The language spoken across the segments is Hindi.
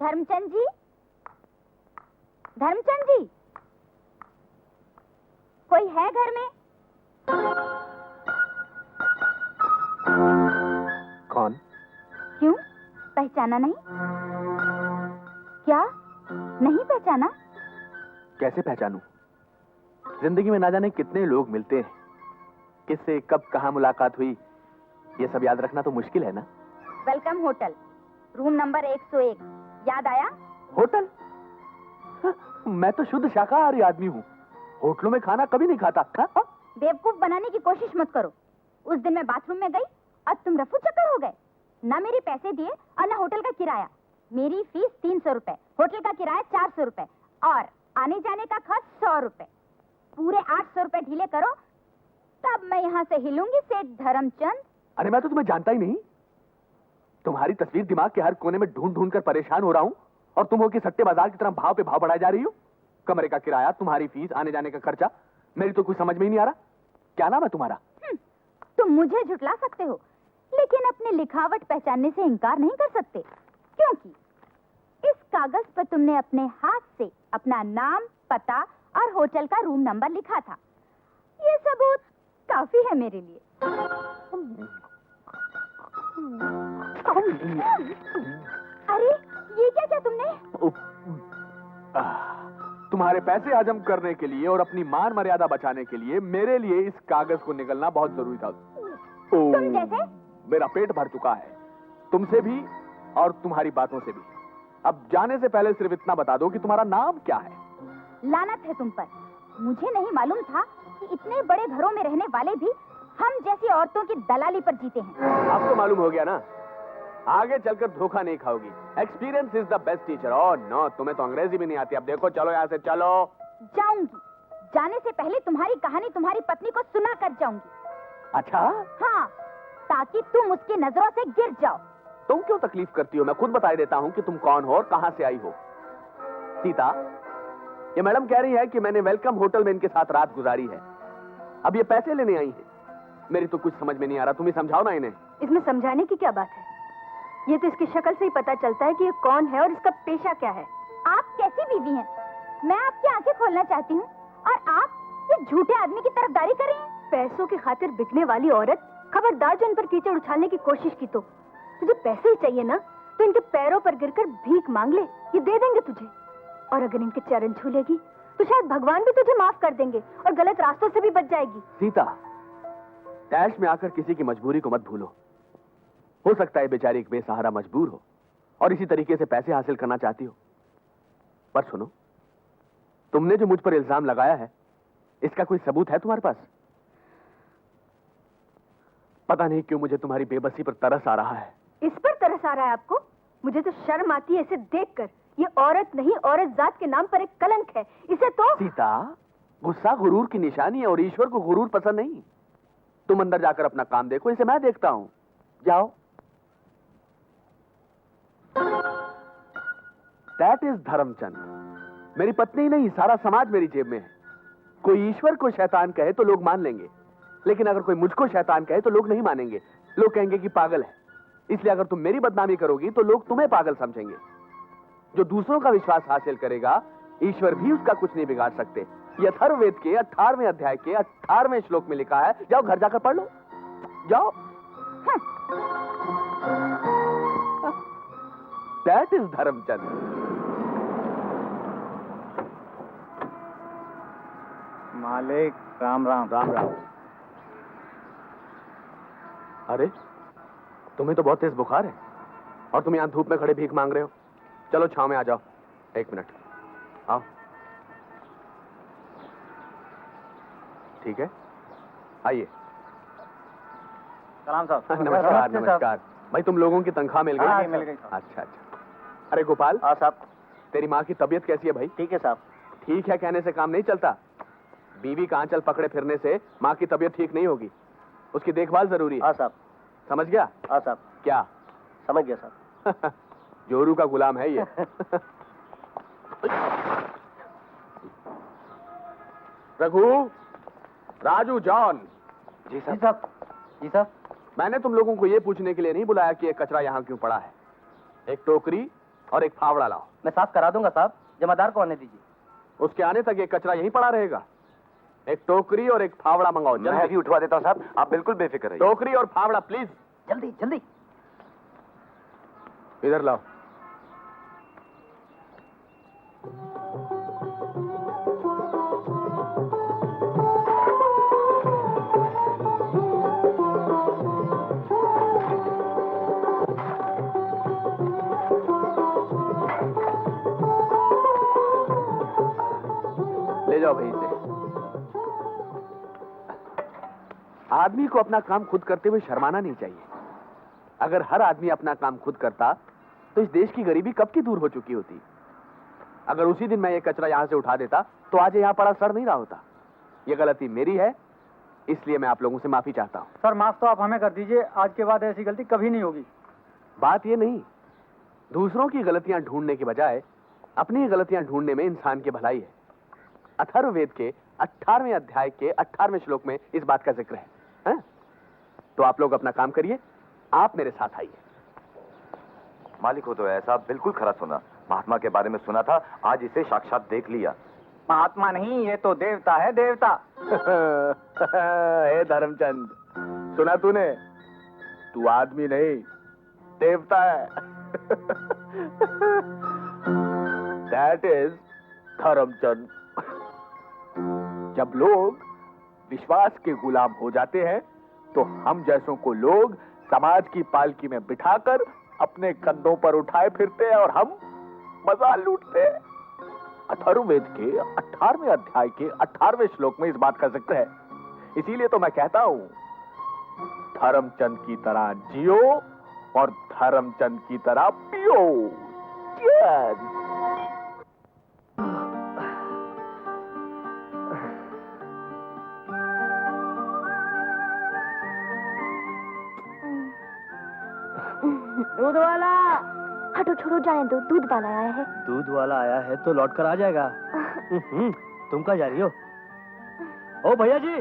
धर्मचंद जी, धर्मचंद जी, कोई है घर में? कौन? क्यों, पहचाना नहीं? क्या नहीं पहचाना? कैसे पहचानूं? जिंदगी में ना जाने कितने लोग मिलते हैं, किससे कब कहां मुलाकात हुई, ये सब याद रखना तो मुश्किल है ना। वेलकम होटल, रूम नंबर 101, याद आया? होटल? मैं तो शुद्ध शाकाहारी आदमी हूँ, होटलों में खाना कभी नहीं खाता। बेवकूफ बनाने की कोशिश मत करो। उस दिन मैं बाथरूम में गई और तुम रफू चक्कर हो गए। ना मेरे पैसे दिए और ना होटल का किराया। मेरी फीस 300 रुपए, होटल का किराया 400 रुपए और आने जाने का खर्च 100 रुपए। पूरे 800 रुपए ढीले करो, तब मैं यहाँ से हिलूंगी सेठ धर्मचंद। अरे मैं तो तुम्हें जानता ही नहीं। तुम्हारी तस्वीर दिमाग के हर कोने में ढूंढ ढूंढ कर परेशान हो रहा हूँ, और तुम हो कि सट्टे बाजार की तरह भाव पे भाव बढ़ाई जा रही हो। कमरे का किराया, तुम्हारी फीस, आने जाने का खर्चा, मेरी तो कुछ समझ में ही नहीं आ रहा। क्या नाम है तुम्हारा? तुम मुझे झुठला सकते हो, लेकिन अपनी लिखावट पहचानने से इनकार नहीं कर सकते, क्योंकि इस कागज पर तुमने अपने हाथ से अपना नाम, पता और होटल का रूम नंबर लिखा था। ये सबूत काफी है मेरे लिए। अरे ये क्या किया तुमने? तुम्हारे पैसे हजम करने के लिए और अपनी मान मर्यादा बचाने के लिए मेरे लिए इस कागज को निकलना बहुत जरूरी था। तुम जैसे? मेरा पेट भर चुका है, तुमसे भी और तुम्हारी बातों से भी। अब जाने से पहले सिर्फ इतना बता दो कि तुम्हारा नाम क्या है। लानत है तुम पर। मुझे नहीं मालूम था कि इतने बड़े घरों में रहने वाले भी हम जैसी औरतों की दलाली पर जीते हैं। अब तो मालूम हो गया ना, आगे चलकर धोखा नहीं खाओगी। Experience is the best teacher. Oh no, तुम्हें तो अंग्रेजी भी नहीं आती। अब देखो, चलो यहाँ से चलो। जाऊंगी, जाने से पहले तुम्हारी कहानी तुम्हारी पत्नी को सुना कर जाऊंगी। अच्छा? हाँ, ताकि तुम उसकी नजरों से गिर जाओ। तुम क्यों तकलीफ करती हो? मैं खुद बता देता हूँ कि तुम कौन हो और कहाँ से आई हो। सीता, ये मैडम कह रही है कि मैंने वेलकम होटल में इनके साथ रात गुजारी है। अब ये पैसे लेने आई है। मेरी तो कुछ समझ में नहीं आ रहा, तुम ही समझाओ ना इन्हें। इसमें समझाने की क्या बात है? ये तो इसकी शक्ल से ही पता चलता है कि ये कौन है और इसका पेशा क्या है। आप कैसी बीवी हैं? मैं आपकी आंखें खोलना चाहती हूँ और आप इस झूठे आदमी की तरफदारी कर रही हैं। पैसों की खातिर बिकने वाली औरत, खबरदार जो इन पर कीचड़ उछालने की कोशिश की तो। तुझे पैसे ही चाहिए ना, तो इनके पैरों पर गिरकर भीख मांग ले, ये दे देंगे तुझे। और अगर इनके चरण छू लेगी तो शायद भगवान भी तुझे माफ कर देंगे और गलत रास्तों से भी बच जाएगी। सीता, डैश में आकर किसी की मजबूरी को मत भूलो। हो सकता है बेचारी एक बेसहारा मजबूर हो और इसी तरीके से पैसे हासिल करना चाहती हो। पर सुनो, तुमने जो मुझ पर इल्जाम लगाया है, इसका कोई सबूत है तुम्हारे पास? पता नहीं क्यों मुझे तुम्हारी बेबसी पर तरस आ रहा है। इस पर तरस आ रहा है आपको? मुझे तो शर्म आती है इसे देखकर। ये औरत नहीं, औरत जात के नाम पर एक कलंक है। इसे तो... सीता, गुस्सा गुरूर की निशानी है और ईश्वर को गुरूर पसंद नहीं। तुम अंदर जाकर अपना काम देखो, इसे मैं देखता हूं। जाओ। That is Dharamchand. मेरी पत्नी नहीं, सारा समाज मेरी जेब में है। कोई ईश्वर को शैतान कहे तो लोग मान लेंगे, लेकिन अगर कोई मुझको शैतान कहे तो लोग नहीं मानेंगे। लोग कहेंगे कि पागल है। इसलिए अगर तुम मेरी बदनामी करोगी तो लोग तुम्हें पागल समझेंगे। जो दूसरों का विश्वास हासिल करेगा, ईश्वर भी उसका कुछ नहीं बिगाड़ सकते। ये अथर्ववेद के 18वें अध्याय के 18वें श्लोक में लिखा है। जाओ, घर जाकर पढ़ लो। जाओ। That is Dharamchand. मालिक, राम राम। राम राम। अरे, तुम्हें तो बहुत तेज बुखार है और तुम यहां धूप में खड़े भीख मांग रहे हो। चलो छांव में आ जाओ। एक मिनट, आओ। ठीक है, आइए। सलाम साहब। नमस्कार नमस्कार। भाई, तुम लोगों की तनख्वाह मिल गई? हाँ, मिल गई। अच्छा अच्छा। अरे गोपाल। हाँ साहब। तेरी माँ की तबीयत कैसी है भाई? ठीक है साहब। ठीक है कहने से काम नहीं चलता। बीवी का आंचल पकड़े फिरने से माँ की तबीयत ठीक नहीं होगी। उसकी देखभाल जरूरी है। हाँ साहब। समझ गया? हाँ साहब। क्या? समझ गया साहब। जोरू का गुलाम है ये। रघु, राजू, जॉन। जी साहब। जी साहब। मैंने तुम लोगों को ये पूछने के लिए नहीं बुलाया कि ये कचरा यहाँ क्यों पड़ा है। एक टोकरी और एक फावड़ा लाओ। मैं साफ करा दूंगा साहब, जमादार को आने दीजिए। उसके आने तक ये कचरा यहीं पड़ा रहेगा। एक टोकरी और एक फावड़ा मंगाओ। मैं अभी उठवा देता हूँ साहब, आप बिल्कुल बेफिक्र रहिए। टोकरी और फावड़ा प्लीज। जल्दी जल्दी। इधर लाओ। ले जाओ भाई इसे। आदमी को अपना काम खुद करते हुए शर्माना नहीं चाहिए। अगर हर आदमी अपना काम खुद करता तो इस देश की गरीबी कब की दूर हो चुकी होती। अगर उसी दिन मैं ये कचरा यहां से उठा देता तो आज यहां पड़ा सड़ नहीं रहा होता। ये गलती मेरी है, इसलिए मैं आप लोगों से माफी चाहता हूं। सर माफ तो आप हमें कर दीजिए, आज के बाद ऐसी गलती कभी नहीं होगी। बात ये नहीं, दूसरों की गलतियां ढूंढने के बजाय अपनी गलतियां ढूंढने में इंसान की भलाई है। अथर्ववेद के 18वें अध्याय के 18वें श्लोक में इस बात का जिक्र है, हैं? तो आप लोग अपना काम करिए, आप मेरे साथ आइए। मालिक हो तो ऐसा बिल्कुल खरा सुना। महात्मा के बारे में सुना था, आज इसे साक्षात देख लिया। महात्मा नहीं, ये तो देवता है, देवता। हे धर्मचंद, सुना तूने? तू आदमी नहीं, देवता है। That is Dharamchand. जब लोग विश्वास के गुलाम हो जाते हैं तो हम जैसों को लोग समाज की पालकी में बिठाकर अपने कंधों पर उठाए फिरते हैं और हम मजा लूटते हैं। अथर्ववेद के 18वें अध्याय के 18वें श्लोक में इस बात का जिक्र है। इसीलिए तो मैं कहता हूं, धर्मचंद की तरह जियो और धर्मचंद की तरह पियो। Cheers! दूध वाला। हटो छोड़ो, जाने दो, दूध वाला आया है। दूध वाला आया है तो लौट कर आ जाएगा। तुम कहाँ जा रही हो? ओ भैया जी,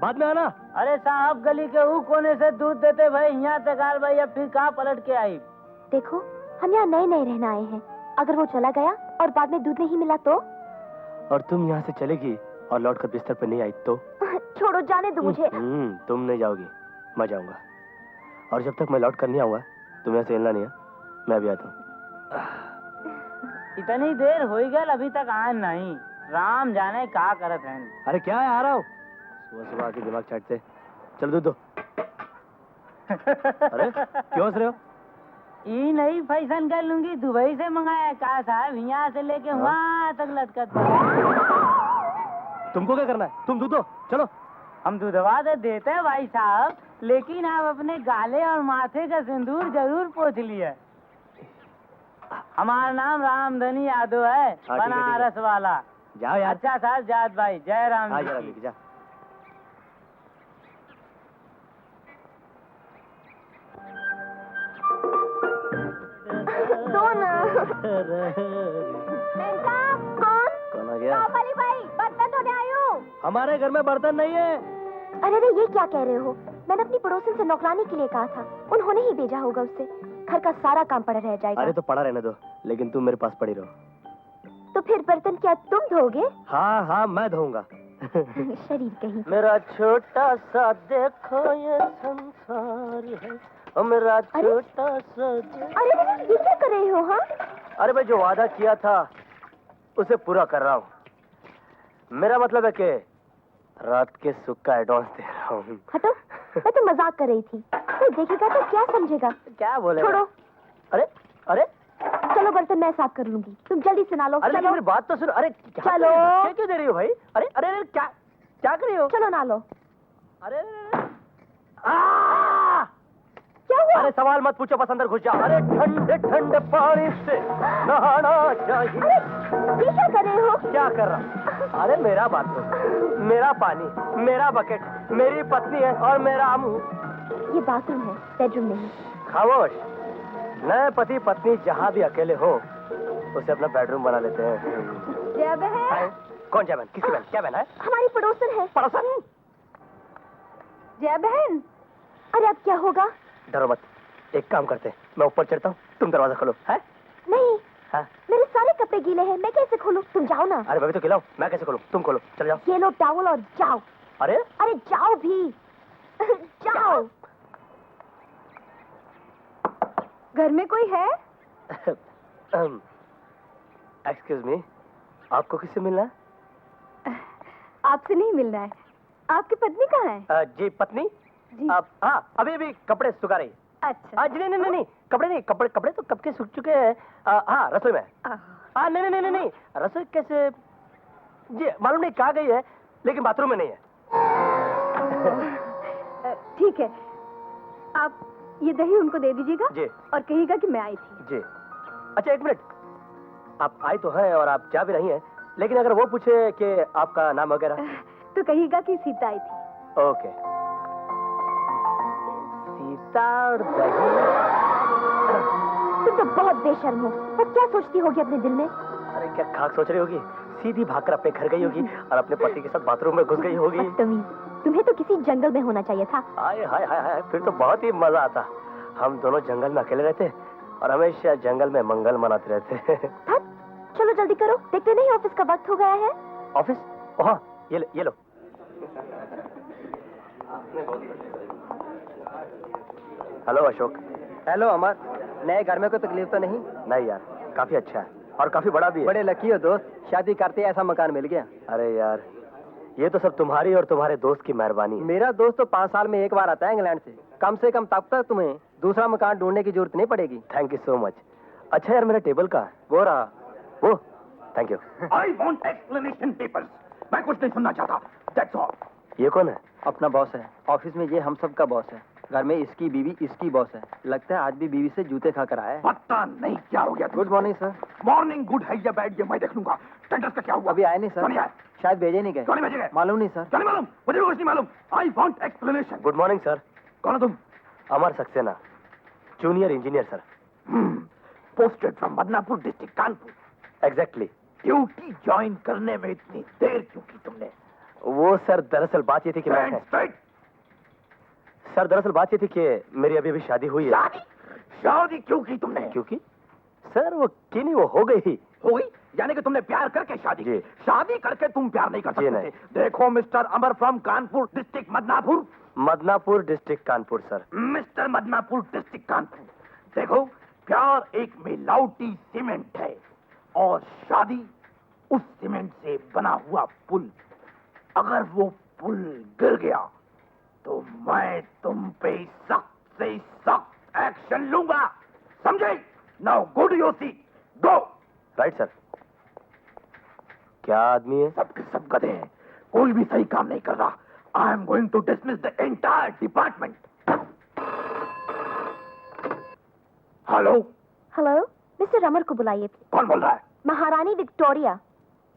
बाद में आना। अरे साहब, गली के ऊ कोने से दूध देते भाई, यहाँ तक आल भाई, अब फिर कहाँ पलट के आई? देखो, हम यहाँ नए नए रहना आए हैं। अगर वो चला गया और बाद में दूध नहीं मिला तो? और तुम यहाँ से चलेगी और लौट कर बिस्तर पर नहीं आई तो? छोड़ो, जाने दो मुझे। तुम नहीं जाओगी, मैं जाऊंगा। और जब तक मैं लौट कर नहीं आऊंगा तुम यहाँ से हिलना नहीं है। मैं अभी आता हूँ। इतनी देर हो गई, अभी तक आए नहीं। राम जाने क्या करत है। अरे क्या है, आ रहा हूँ। सुबह सुबह आके दिमाग चाटते। चल दूध दो। अरे क्यों हंस रहे हो? ये नहीं फैशन कर लूंगी, दुबई से मंगाया का साहब, यहाँ से लेके वहाँ तक लटकत। तुमको क्या करना है? तुम दूध दो, चलो। हम दूधवा तो देते हैं भाई साहब, लेकिन आप अपने गाले और माथे का सिंदूर जरूर पोंछ लिए। हमारा नाम रामधनी यादव है, बनारस वाला। जाओ यार। अच्छा साहब, जात भाई, जय राम जी जरा की। लेके जा। कौन? कौन आ गया? वाली भाई, बर्तन धोने आई हूँ। हमारे घर में बर्तन नहीं है। अरे अरे, ये क्या कह रहे हो? मैंने अपनी पड़ोसन से नौकरानी के लिए कहा था, उन्होंने ही भेजा होगा उससे। घर का सारा काम पड़ा रह जाएगा। अरे तो पड़ा रहने दो, लेकिन तुम मेरे पास पड़ी रहो। तो फिर बर्तन क्या तुम धोगे? हाँ हाँ, मैं धोऊंगा। शरीर कहीं। मेरा छोटा सा देखो ये संसार है, और मेरा छोटा सा अरे अरे, ये क्या कर रहे हो? हाँ, अरे मैं जो वादा किया था उसे पूरा कर रहा हूँ। मेरा मतलब है कि रात के सुख का एडवांस दे रहा हूँ। हटो, मैं तो मजाक कर रही थी। कोई देखेगा तो क्या समझेगा? क्या बोले? छोड़ो। अरे अरे चलो, बर्तन मैं साफ कर लूंगी, तुम जल्दी से नालो। अरे लेकिन चलो मेरी बात तो सुन। अरे क्या चलो। क्या क्यों दे रही हो भाई? अरे अरे अरे, क्या क्या कर रही हो? चलो नालो। अरे अरे, अरे। आ! क्या हुआ? अरे सवाल मत पूछो, बस अंदर घुस जा। अरे ठंडे ठंडे पानी से नहाना चाहिए। अरे ये क्या कर रहे हो? क्या कर रहा? अरे मेरा बाथरूम, मेरा पानी, मेरा बकेट, मेरी पत्नी है और मेरा मुंह। ये बाथरूम है, बेडरूम नहीं। खामोश। नए पति पत्नी जहाँ भी अकेले हो उसे अपना बेडरूम बना लेते हैं। जय बहन। कौन जय बहन? किसकी बहन? क्या बहन है? हमारी पड़ोसन है। पड़ोसन? जय बहन। अरे अब क्या होगा? डरो मत, एक काम करते हैं, मैं ऊपर चढ़ता हूँ, तुम दरवाजा खोलो। है? नहीं, हाँ? मेरे सारे कपड़े गीले हैं, मैं कैसे खोलूं? तुम जाओ ना। अरे भाभी तो खिलाओ, मैं कैसे खोलूं? तुम खोलो, चल जाओ। ये लो टॉवल और जाओ। अरे अरे जाओ भी। जाओ। घर में कोई है? एक्सक्यूज मी, आपको किससे मिलना है? आपसे नहीं मिलना है। आपकी पत्नी कहाँ है? जी पत्नी? जी। हाँ, अभी अभी कपड़े सुखा रही। अच्छा। जी नहीं, कपड़े नहीं, कपड़े तो कब के सूख चुके हैं। हाँ, रसोई में। नहीं, रसोई कैसे? जी मालूम नहीं कहाँ गई है, लेकिन बाथरूम में नहीं है। ठीक है, आप ये दही उनको दे दीजिएगा जी। और कहिएगा कि मैं आई थी। जी। अच्छा एक मिनट, आप आई तो हैं और आप जा भी रही हैं, लेकिन अगर वो पूछे कि आपका नाम वगैरह? तो कहिएगा कि सीता आई थी। ओके। सीता और दही। तुम तो बहुत बेशर्म हो। पर क्या सोचती होगी अपने दिल में? अरे क्या खाक सोच रही होगी? सीधी भागकर अपने घर गई होगी और अपने पति के साथ बाथरूम में घुस गई होगी। बदतमीज, तुम्हें तो किसी जंगल में होना चाहिए था। हाय हाय हाय हाय, फिर तो बहुत ही मजा आता। हम दोनों जंगल में अकेले रहते और हमेशा जंगल में मंगल मनाते रहते। थक, चलो जल्दी करो, देखते नहीं ऑफिस का वक्त हो गया है। ऑफिस? हाँ, ये लो। हेलो अशोक। हेलो अमर, नए घर में कोई तकलीफ तो नहीं? नहीं यार, काफी अच्छा है और काफी बड़ा भी है। बड़े लकी हो दोस्त, शादी करते ऐसा मकान मिल गया। अरे यार, ये तो सब तुम्हारी और तुम्हारे दोस्त की मेहरबानी है। मेरा दोस्त तो 5 साल में एक बार आता है इंग्लैंड से कम तब तक तुम्हें दूसरा मकान ढूंढने की जरूरत नहीं पड़ेगी। Thank you so much. अच्छा यार, मेरा टेबल कहाँ है? वो रहा। वो, thank you. I want explanation papers. मैं कुछ नहीं सुनना चाहता। That's all. ये कौन है? अपना बॉस है, ऑफिस में ये हम सब का बॉस है। घर में इसकी बीवी इसकी बॉस है। लगता है आज भी बीवी से जूते खा कर आया है। पता नहीं क्या हो गया। Good morning sir. Morning good है या बैड ये मैं देख लूंगा। टेंडर्स का क्या हुआ? अभी आए नहीं क्यों नहीं सर, आए? शायद भेजे नहीं गए। क्यों नहीं भेजे गए? मालूम नहीं सर। क्यों नहीं मालूम? मुझे भी कुछ नहीं मालूम। I want explanation. Good morning sir. कौन हो तुम? Amar Saxena, junior engineer sir. Posted from Badnapur district Kanpur. Exactly. Duty join करने में इतनी देर क्यों की तुमने? वो सर दरअसल बात ये थी कि मैं मेरी अभी अभी शादी हुई है। शादी क्यों की तुमने? क्योंकि सर वो की नहीं, वो हो गई ही। हो गई? यानी कि तुमने प्यार करके शादी की? जी। शादी करके तुम प्यार नहीं कर जी सकते नहीं। थे। देखो mister Amar from Kanpur district Madanapur. Madanapur district Kanpur sir. Mister Madanapur district Kanpur, देखो प्यार एक मिलावटी सीमेंट है और शादी उस सीमेंट से बना हुआ पुल। अगर वो पुल गिर गया तो मैं तुम पे सख्त से सख्त एक्शन लूंगा, समझे? Now go to your seat, go. Right sir. क्या आदमी है? सबके सब गधे हैं, कोई भी सही काम नहीं कर रहा। I am going to dismiss the entire department. Hello. Hello, mister Amar को बुलाइए। कौन बोल रहा है? महारानी विक्टोरिया।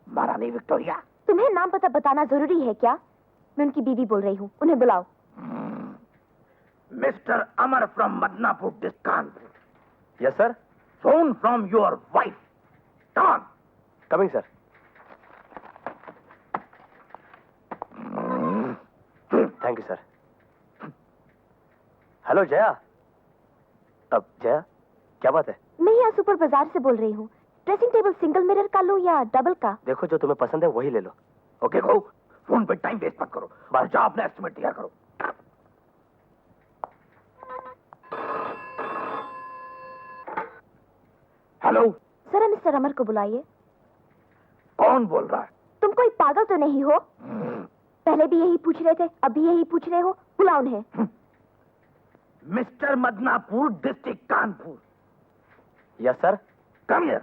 महारानी विक्टोरिया? तुम्हें नाम पता बताना जरूरी है क्या? मैं उनकी बीवी बोल रही हूँ, उन्हें बुलाओ। Mister Amar from Madanapur district Kanpur. Yes sir. Phone from your wife. Come on. Coming sir. Thank you sir. Hello Jaya. अब जया, क्या बात है? मैं यहाँ सुपर बाजार से बोल रही हूँ। ड्रेसिंग टेबल सिंगल मिरर का लो या डबल का? देखो जो तुम्हें पसंद है वही ले लो। ओके गो, फोन पे टाइम वेस्ट मत करो और जाओ अपना एस्टिमेट तैयार करो। हेलो। जरा मिस्टर अमर को बुलाइए। कौन बोल रहा है? तुम कोई पागल तो नहीं हो? पहले भी यही पूछ रहे थे, अभी यही पूछ रहे हो। बुलाओ उन्हें। Mister Madanapur district Kanpur. Yes sir. Come here.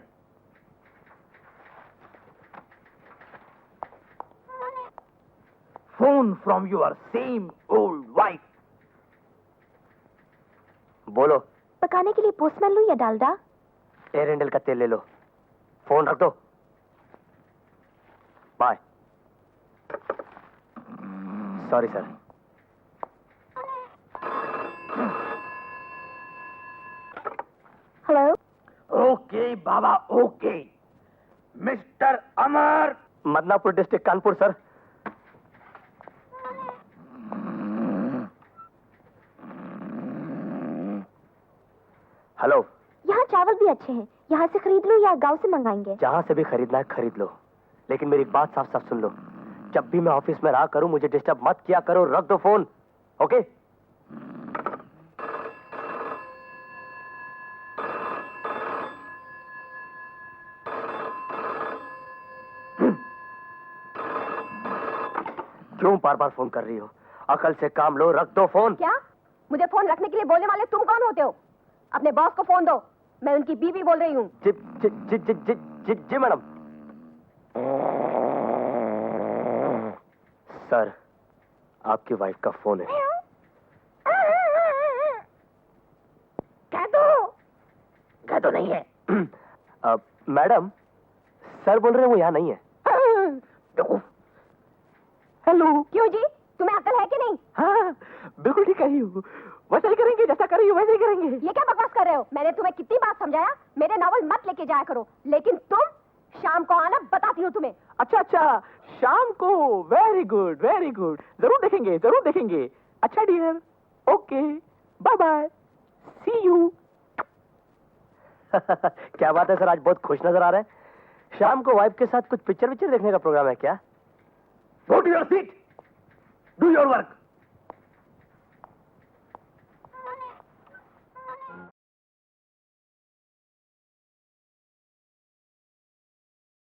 Phone from your same old wife. बोलो। पकाने के लिए पोस्टमैन लूं या डालडा? एरेंडल का तेल ले लो। फोन रख दो। Bye. Sorry sir. Hello. Okay बाबा, okay. Mister Amar. Madanapur district Kanpur sir. Hello. यहाँ चावल भी अच्छे हैं, यहाँ से खरीद लो या गांव से मंगाएंगे? जहां से भी खरीदना है खरीद लो, लेकिन मेरी एक बात साफ साफ सुन लो, जब भी मैं ऑफिस में रहा करूं मुझे डिस्टर्ब मत किया करो, रख दो फोन, ओके? क्यों बार बार फोन कर रही हो? अकल से काम लो, रख दो फोन। क्या? मुझे फोन रखने के लिए बोलने वाले तुम कौन होते हो? अपने बॉस को फोन दो, मैं उनकी बीवी बोल रही हूँ। जी जी जी जी जी जी जी मैडम। सर, आपकी वाइफ का फोन है। कह तो नहीं है। मैडम, सर बोल रहे हैं वो यहाँ नहीं है। हेलो। क्यों जी, तुम्हें अकल है कि नहीं? हाँ, बिल्कुल ठीक कही हूँ, वैसा ही करेंगे जैसा कर रही हो वैसे ही करेंगे। ये क्या बकवास कर रहे हो? मैंने तुम्हें कितनी बार समझाया मेरे नावल मत लेके जाया करो, लेकिन तुम शाम को आना, बताती हूँ तुम्हें। अच्छा अच्छा, शाम को, वेरी गुड वेरी गुड, जरूर देखेंगे जरूर देखेंगे। अच्छा dear, okay, bye bye, see you. क्या बात है सर, आज बहुत खुश नजर आ रहे हैं। शाम को वाइफ के साथ कुछ पिक्चर विक्चर देखने का प्रोग्राम है क्या? Go to your seat. Do your work.